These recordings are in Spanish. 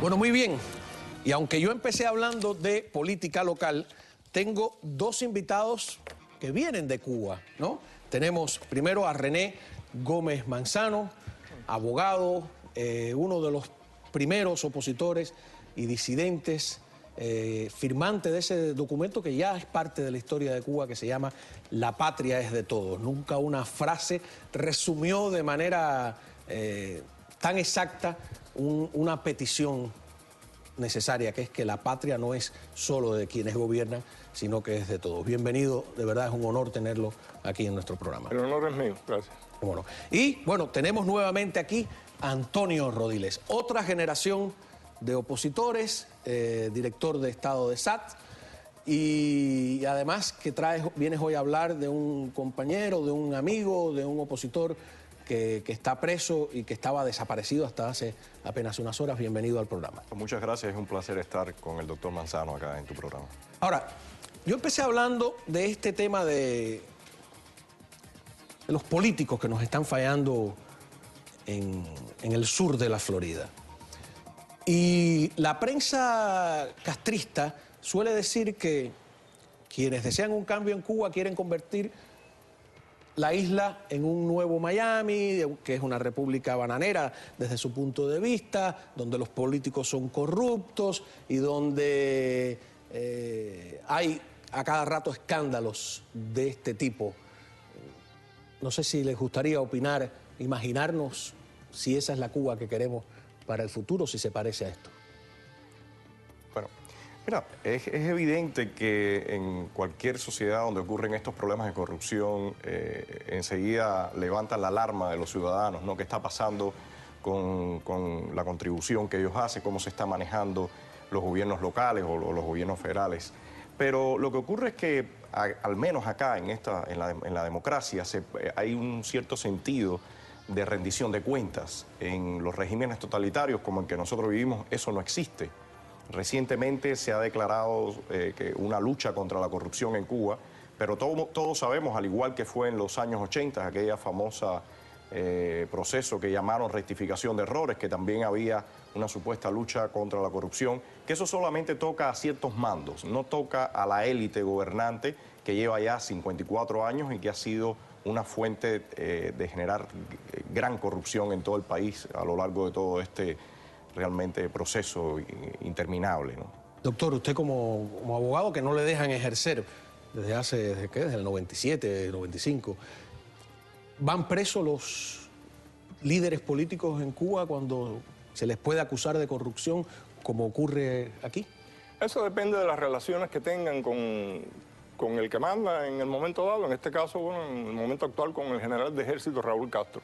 Bueno, muy bien. Y aunque yo empecé hablando de política local, tengo dos invitados que vienen de Cuba, ¿no? Tenemos primero a René Gómez Manzano, abogado, uno de los primeros opositores y disidentes, firmante de ese documento que ya es parte de la historia de Cuba, que se llama La patria es de todos. Nunca una frase resumió de manera tan exacta una petición necesaria, que es que la patria no es solo de quienes gobiernan, sino que es de todos. Bienvenido, de verdad es un honor tenerlo aquí en nuestro programa. El honor es mío, gracias. Bueno, y bueno, tenemos nuevamente aquí a Antonio Rodiles, otra generación de opositores, director de Estado de SAT, y además que vienes hoy a hablar de un compañero, de un amigo, de un opositor que está preso y que estaba desaparecido hasta hace apenas unas horas. Bienvenido al programa. Muchas gracias, es un placer estar con el doctor Manzano acá en tu programa. Ahora, yo empecé hablando de este tema de los políticos que nos están fallando en el sur de la Florida. Y la prensa castrista suele decir que quienes desean un cambio en Cuba quieren convertir la isla en un nuevo Miami, que es una república bananera desde su punto de vista, donde los políticos son corruptos y donde hay a cada rato escándalos de este tipo. No sé si les gustaría opinar, imaginarnos si esa es la Cuba que queremos para el futuro, si se parece a esto. Bueno, mira, es evidente que en cualquier sociedad donde ocurren estos problemas de corrupción, enseguida levantan la alarma de los ciudadanos, ¿no? ¿Qué está pasando con la contribución que ellos hacen? ¿Cómo se está manejando los gobiernos locales o los gobiernos federales? Pero lo que ocurre es que, al menos acá en la democracia, hay un cierto sentido de rendición de cuentas. En los regímenes totalitarios como el que nosotros vivimos, eso no existe. Recientemente se ha declarado que una lucha contra la corrupción en Cuba, pero todos sabemos, al igual que fue en los años 80, aquella famosa proceso que llamaron rectificación de errores, que también había una supuesta lucha contra la corrupción, que eso solamente toca a ciertos mandos, no toca a la élite gobernante que lleva ya 54 años y que ha sido una fuente de generar gran corrupción en todo el país a lo largo de todo este realmente proceso interminable, ¿no? Doctor, usted como abogado que no le dejan ejercer desde el 97, 95, ¿van presos los líderes políticos en Cuba cuando se les puede acusar de corrupción como ocurre aquí? Eso depende de las relaciones que tengan con el que manda en el momento dado, en este caso, bueno, en el momento actual con el general de ejército Raúl Castro.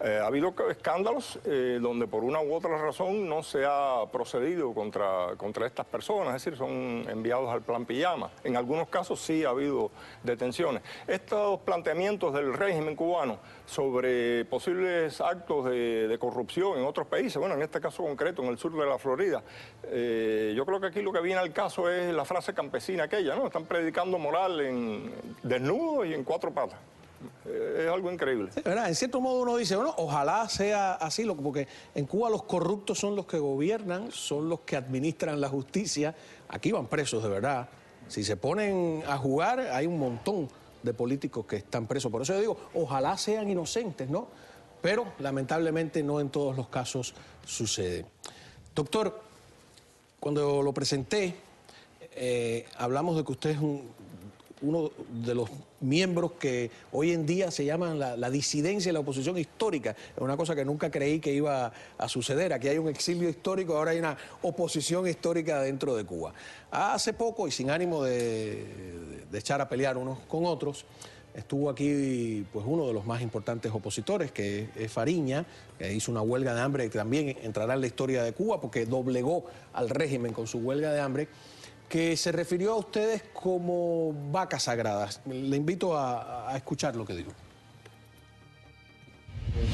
Ha habido escándalos donde por una u otra razón no se ha procedido contra estas personas, es decir, son enviados al plan pijama. En algunos casos sí ha habido detenciones. Estos planteamientos del régimen cubano sobre posibles actos de corrupción en otros países, bueno, en este caso concreto, en el sur de la Florida, yo creo que aquí lo que viene al caso es la frase campesina aquella, ¿no? Están predicando moral en desnudos y en cuatro patas. Es algo increíble. Sí, ¿verdad? En cierto modo uno dice, bueno, ojalá sea así, porque en Cuba los corruptos son los que gobiernan, son los que administran la justicia. Aquí van presos de verdad. Si se ponen a jugar, hay un montón de políticos que están presos. Por eso yo digo, ojalá sean inocentes, ¿no? Pero lamentablemente no en todos los casos sucede. Doctor, cuando lo presenté, hablamos de que usted es uno de los miembros que hoy en día se llaman la disidencia y la oposición histórica. Es una cosa que nunca creí que iba a suceder. Aquí hay un exilio histórico, ahora hay una oposición histórica dentro de Cuba. Hace poco, y sin ánimo de echar a pelear unos con otros, estuvo aquí pues uno de los más importantes opositores, que es Fariña, que hizo una huelga de hambre que también entrará en la historia de Cuba porque doblegó al régimen con su huelga de hambre, que se refirió a ustedes como vacas sagradas. Le invito a escuchar lo que dijo.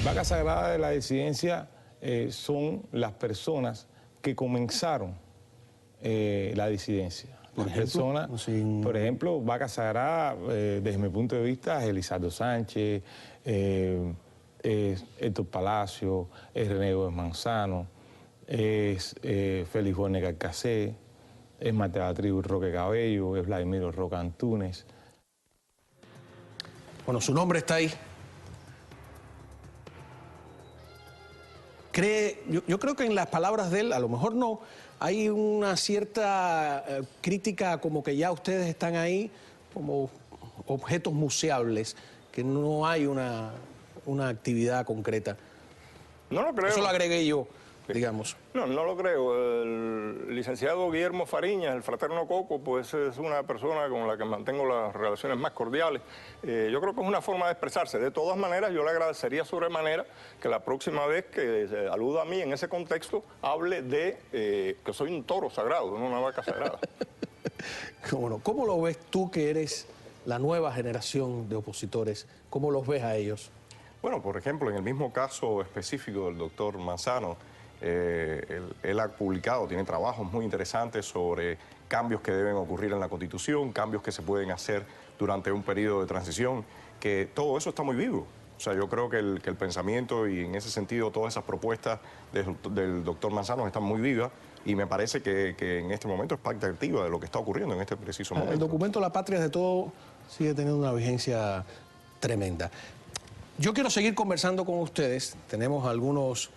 Vacas sagradas de la disidencia son las personas que comenzaron la disidencia. Por ejemplo, vaca sagrada, desde mi punto de vista, es Elizardo Sánchez, Héctor Palacio, René Gómez Manzano, es Félix Borne Carcasé, es Mateo Tribu Roque Cabello, es Vladimiro Roca Antunes. Bueno, su nombre está ahí. Yo creo que en las palabras de él, a lo mejor no, hay una cierta crítica como que ya ustedes están ahí como objetos museables, que no hay una actividad concreta. No lo creo. Eso lo agregué yo, digamos. No lo creo. El licenciado Guillermo Fariñas, el fraterno Coco, pues es una persona con la que mantengo las relaciones más cordiales. Yo creo que es una forma de expresarse. De todas maneras, yo le agradecería sobremanera que la próxima vez que se aluda a mí en ese contexto, hable de que soy un toro sagrado, no una vaca sagrada. ¿Cómo lo ves tú, que eres la nueva generación de opositores? ¿Cómo los ves a ellos? Bueno, por ejemplo, en el mismo caso específico del doctor Manzano, él ha publicado, tiene trabajos muy interesantes sobre cambios que deben ocurrir en la Constitución, cambios que se pueden hacer durante un periodo de transición, que todo eso está muy vivo. O sea, yo creo que el pensamiento y en ese sentido todas esas propuestas del doctor Manzano están muy vivas y me parece que en este momento es parte activa de lo que está ocurriendo en este preciso momento. El documento La Patria es de todo sigue teniendo una vigencia tremenda. Yo quiero seguir conversando con ustedes. Tenemos algunos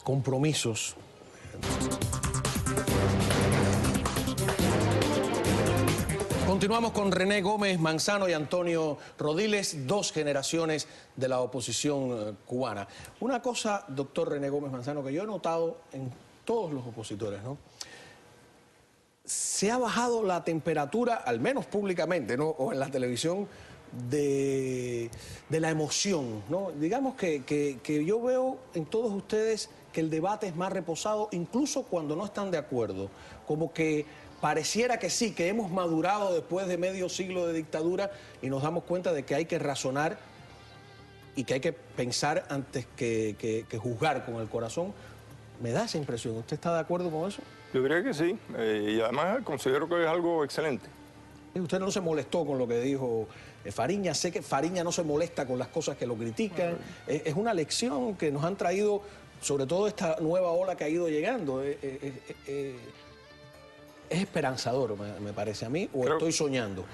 compromisos. Continuamos con René Gómez Manzano y Antonio Rodiles, dos generaciones de la oposición cubana. Una cosa, doctor René Gómez Manzano, que yo he notado en todos los opositores, ¿no? Se ha bajado la temperatura, al menos públicamente, ¿no?, o en la televisión, de la emoción, ¿no? Digamos que yo veo en todos ustedes que el debate es más reposado, incluso cuando no están de acuerdo. Como que pareciera que sí, que hemos madurado después de medio siglo de dictadura y nos damos cuenta de que hay que razonar y que hay que pensar antes que juzgar con el corazón. Me da esa impresión. ¿Usted está de acuerdo con eso? Yo creo que sí, y además considero que es algo excelente. Usted no se molestó con lo que dijo Fariñas. Sé que Fariñas no se molesta con las cosas que lo critican. Es una lección que nos han traído, sobre todo esta nueva ola que ha ido llegando. Es esperanzador, me parece a mí, o estoy soñando.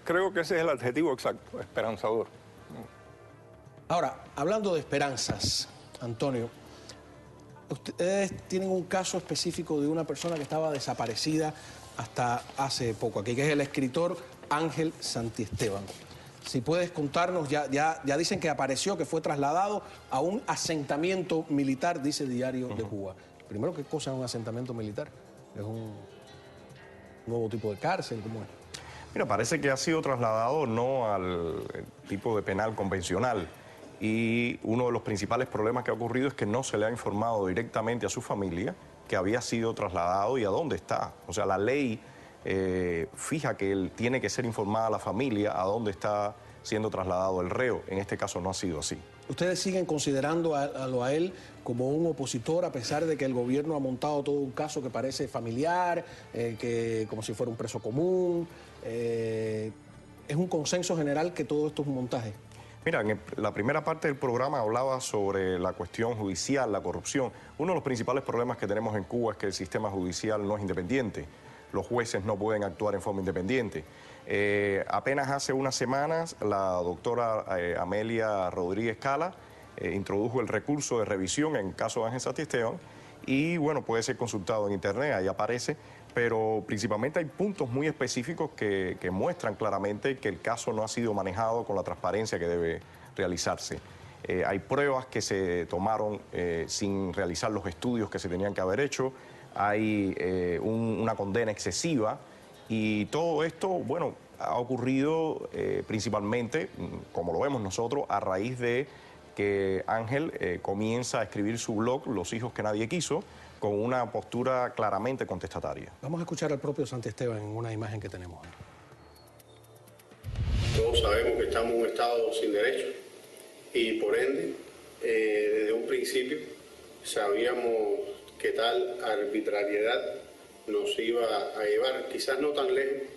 Creo que ese es el adjetivo exacto, esperanzador. Ahora, hablando de esperanzas, Antonio, ustedes tienen un caso específico de una persona que estaba desaparecida hasta hace poco aquí, que es el escritor Ángel Santiesteban. Si puedes contarnos, ya dicen que apareció, que fue trasladado a un asentamiento militar, dice Diario de Cuba. Primero, ¿qué cosa es un asentamiento militar? ¿Es un nuevo tipo de cárcel? ¿Cómo es? Mira, parece que ha sido trasladado no al tipo de penal convencional. Y uno de los principales problemas que ha ocurrido es que no se le ha informado directamente a su familia que había sido trasladado y a dónde está. O sea, la ley fija que él tiene que ser informada a la familia a dónde está siendo trasladado el reo. En este caso no ha sido así. ¿Ustedes siguen considerando a él como un opositor, a pesar de que el gobierno ha montado todo un caso que parece familiar, como si fuera un preso común? ¿Es un consenso general que todo esto es un montaje? Mira, en la primera parte del programa hablaba sobre la cuestión judicial, la corrupción. Uno de los principales problemas que tenemos en Cuba es que el sistema judicial no es independiente. Los jueces no pueden actuar en forma independiente. Apenas hace unas semanas, la doctora Amelia Rodríguez Cala introdujo el recurso de revisión en el caso de Ángel Santiesteban y, bueno, puede ser consultado en internet, ahí aparece, pero principalmente hay puntos muy específicos que muestran claramente que el caso no ha sido manejado con la transparencia que debe realizarse. Hay pruebas que se tomaron sin realizar los estudios que se tenían que haber hecho, hay una condena excesiva y todo esto, bueno, ha ocurrido principalmente, como lo vemos nosotros, a raíz de que Ángel comienza a escribir su blog, Los hijos que nadie quiso, con una postura claramente contestataria. Vamos a escuchar al propio Santiesteban en una imagen que tenemos. Todos sabemos que estamos en un estado sin derecho y por ende, desde un principio, sabíamos que tal arbitrariedad nos iba a llevar, quizás no tan lejos,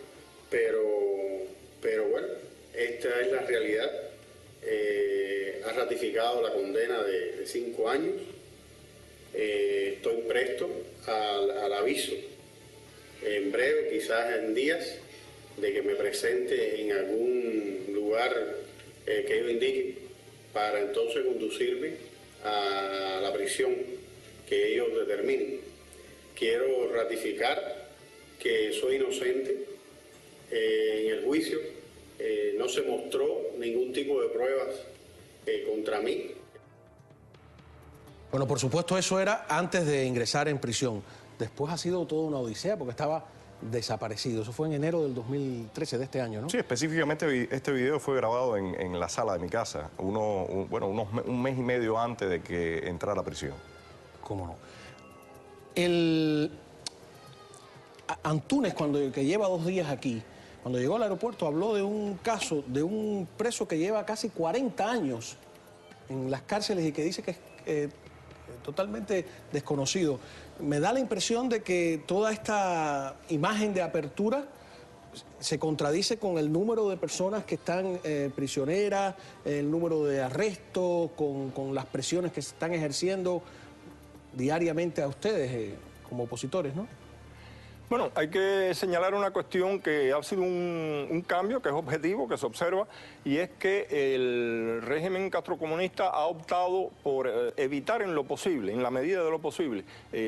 pero bueno, esta es la realidad. Ha ratificado la condena de 5 años Estoy presto al aviso, en breve, quizás en días, de que me presente en algún lugar que ellos indiquen, para entonces conducirme a la prisión que ellos determinen. Quiero ratificar que soy inocente. En el juicio no se mostró ningún tipo de pruebas contra mí. Bueno, por supuesto eso era antes de ingresar en prisión. Después ha sido toda una odisea porque estaba desaparecido. Eso fue en enero del 2013 de este año, ¿no? Sí, específicamente este video fue grabado en la sala de mi casa, un mes y medio antes de que entrara a prisión. ¿Cómo no? Antúnez, que lleva 2 días aquí, cuando llegó al aeropuerto, habló de un caso de un preso que lleva casi 40 años en las cárceles y que dice que es totalmente desconocido. Me da la impresión de que toda esta imagen de apertura se contradice con el número de personas que están prisioneras, el número de arrestos, con las presiones que se están ejerciendo diariamente a ustedes como opositores, ¿no? Bueno, hay que señalar una cuestión que ha sido un cambio, que es objetivo, que se observa, y es que el régimen castrocomunista ha optado por evitar en lo posible, en la medida de lo posible,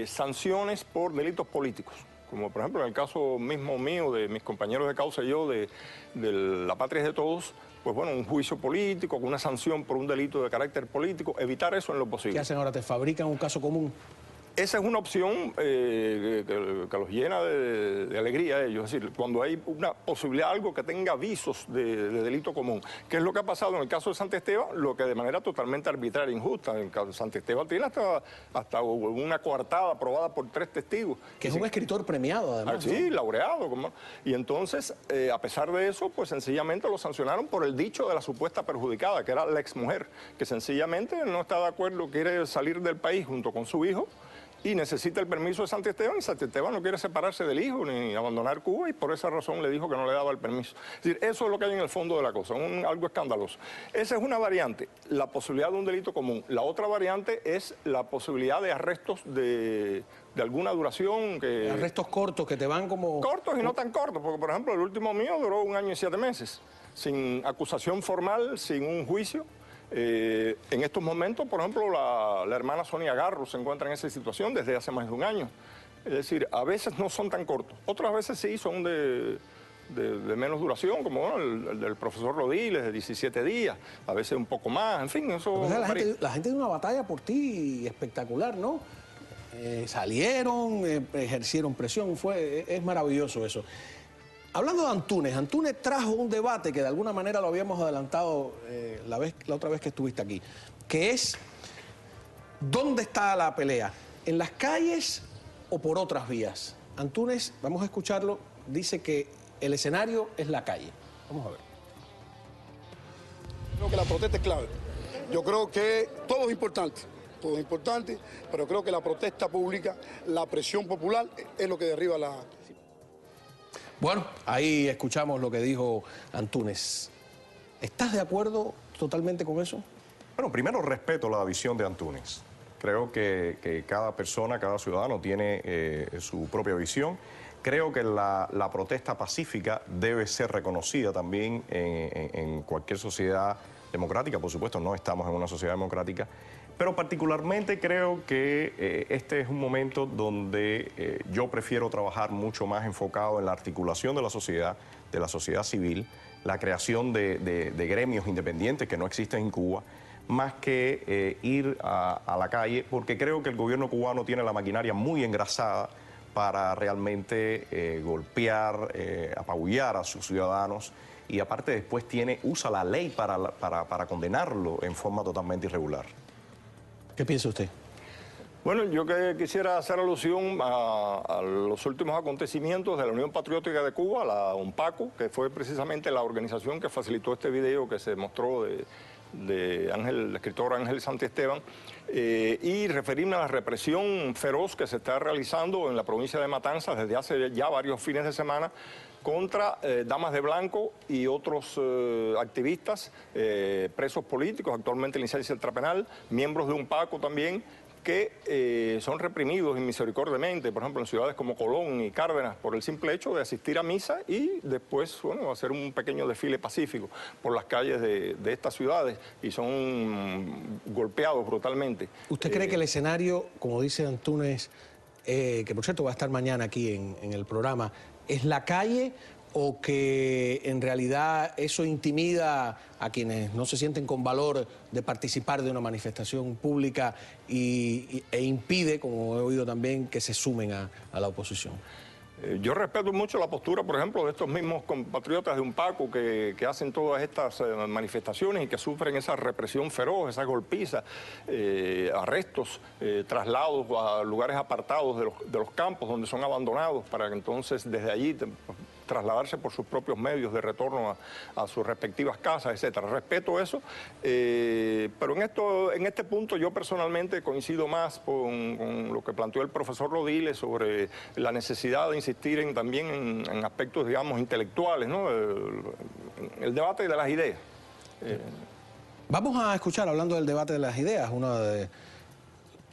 sanciones por delitos políticos. Como por ejemplo en el caso mismo mío, de mis compañeros de causa y yo, de La Patria es de Todos, pues bueno, un juicio político, una sanción por un delito de carácter político, evitar eso en lo posible. ¿Qué hacen ahora? ¿Te fabrican un caso común? Esa es una opción que los llena de alegría a ellos. Es decir, cuando hay una posibilidad, algo que tenga visos de delito común. ¿Qué es lo que ha pasado en el caso de Santiesteban? Lo que de manera totalmente arbitraria e injusta. En el caso de Santiesteban tiene hasta una coartada aprobada por 3 testigos. Que es un escritor premiado, además. Sí, ¿no? laureado. Y entonces, a pesar de eso, pues sencillamente lo sancionaron por el dicho de la supuesta perjudicada, que era la exmujer, que sencillamente no está de acuerdo, quiere salir del país junto con su hijo, y necesita el permiso de Santiesteban, y Santiesteban no quiere separarse del hijo ni abandonar Cuba, y por esa razón le dijo que no le daba el permiso. Es decir, eso es lo que hay en el fondo de la cosa, algo escandaloso. Esa es una variante, la posibilidad de un delito común. La otra variante es la posibilidad de arrestos de alguna duración. Arrestos cortos que te van como... Cortos y no tan cortos, porque por ejemplo el último mío duró 1 año y 7 meses, sin acusación formal, sin un juicio. En estos momentos, por ejemplo, la hermana Sonia Garro se encuentra en esa situación desde hace más de 1 año. Es decir, a veces no son tan cortos, otras veces sí son de menos duración, como bueno, el del profesor Rodiles, de 17 días, a veces un poco más, en fin, eso... La gente dio una batalla por ti espectacular, ¿no? Salieron, ejercieron presión, es maravilloso eso. Hablando de Antúnez trajo un debate que de alguna manera lo habíamos adelantado la otra vez que estuviste aquí, que es ¿dónde está la pelea? ¿En las calles o por otras vías? Antúnez, vamos a escucharlo, dice que el escenario es la calle. Vamos a ver. Creo que la protesta es clave. Yo creo que todo es importante, pero creo que la protesta pública, la presión popular es lo que derriba la... Bueno, ahí escuchamos lo que dijo Antúnez. ¿Estás de acuerdo totalmente con eso? Bueno, primero respeto la visión de Antúnez. Creo que cada persona, cada ciudadano tiene su propia visión. Creo que la protesta pacífica debe ser reconocida también en cualquier sociedad democrática. Por supuesto, no estamos en una sociedad democrática. Pero particularmente creo que este es un momento donde yo prefiero trabajar mucho más enfocado en la articulación de la sociedad civil, la creación de gremios independientes que no existen en Cuba, más que ir a la calle, porque creo que el gobierno cubano tiene la maquinaria muy engrasada para realmente golpear, apabullar a sus ciudadanos, y aparte después usa la ley para condenarlo en forma totalmente irregular. ¿Qué piensa usted? Bueno, yo quisiera hacer alusión a los últimos acontecimientos de la Unión Patriótica de Cuba, la UNPACU, que fue precisamente la organización que facilitó este video que se mostró del escritor Ángel Santiesteban, y referirme a la represión feroz que se está realizando en la provincia de Matanzas desde hace ya varios fines de semana contra damas de blanco y otros activistas, presos políticos, actualmente en licencia extrapenal, miembros de UNPACU también, que son reprimidos inmisericordiamente, por ejemplo, en ciudades como Colón y Cárdenas, por el simple hecho de asistir a misa y después, bueno, hacer un pequeño desfile pacífico por las calles de estas ciudades, y son golpeados brutalmente. ¿Usted cree que el escenario, como dice Antúnez, que por cierto va a estar mañana aquí en el programa, es la calle, o que en realidad eso intimida a quienes no se sienten con valor de participar de una manifestación pública e impide, como he oído también, que se sumen a la oposición? Yo respeto mucho la postura, por ejemplo, de estos mismos compatriotas de UNPACO que hacen todas estas manifestaciones y que sufren esa represión feroz, esas golpizas, arrestos, traslados a lugares apartados de los campos donde son abandonados para que entonces desde allí trasladarse por sus propios medios de retorno a sus respectivas casas, etcétera. Respeto eso, pero en este punto yo personalmente coincido más con lo que planteó el profesor Rodiles sobre la necesidad de insistir también en aspectos, digamos, intelectuales, ¿no? El debate de las ideas. Vamos a escuchar, hablando del debate de las ideas, uno de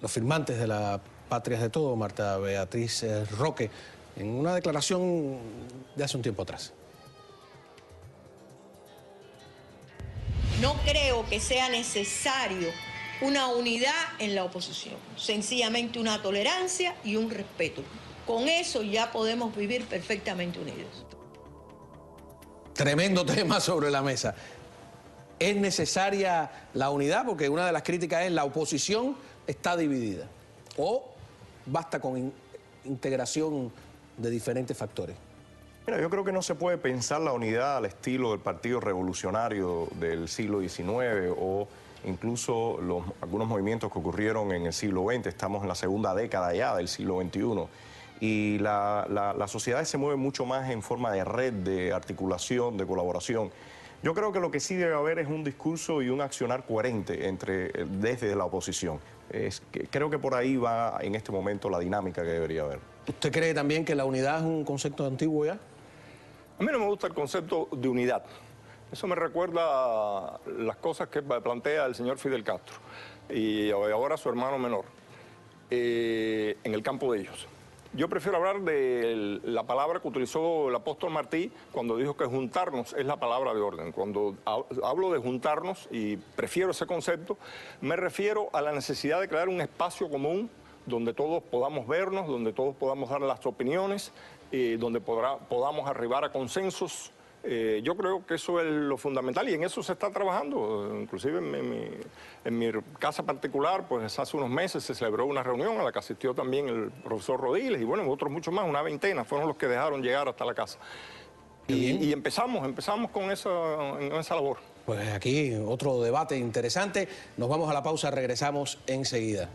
los firmantes de la Patria es de Todo, Marta Beatriz Roque, en una declaración de hace un tiempo atrás. No creo que sea necesario una unidad en la oposición, sencillamente una tolerancia y un respeto. Con eso ya podemos vivir perfectamente unidos. Tremendo tema sobre la mesa. ¿Es necesaria la unidad? Porque una de las críticas es la oposición está dividida. ¿O basta con integración de diferentes factores? Mira, yo creo que no se puede pensar la unidad al estilo del Partido Revolucionario del siglo XIX o incluso algunos movimientos que ocurrieron en el siglo XX. Estamos en la segunda década ya del siglo XXI. Y las sociedades se mueven mucho más en forma de red, de articulación, de colaboración. Yo creo que lo que sí debe haber es un discurso y un accionar coherente desde la oposición. Creo que por ahí va en este momento la dinámica que debería haber. ¿Usted cree también que la unidad es un concepto antiguo ya? A mí no me gusta el concepto de unidad. Eso me recuerda a las cosas que plantea el señor Fidel Castro y ahora su hermano menor en el campo de ellos. Yo prefiero hablar de la palabra que utilizó el apóstol Martí cuando dijo que juntarnos es la palabra de orden. Cuando hablo de juntarnos, y prefiero ese concepto, me refiero a la necesidad de crear un espacio común donde todos podamos vernos, donde todos podamos dar las opiniones, donde podamos arribar a consensos. Yo creo que eso es lo fundamental y en eso se está trabajando. Inclusive en mi casa particular, pues hace unos meses se celebró una reunión a la que asistió también el profesor Rodiles y bueno, otros muchos más, una veintena, fueron los que dejaron llegar hasta la casa. Y empezamos con esa labor. Pues aquí otro debate interesante. Nos vamos a la pausa, regresamos enseguida.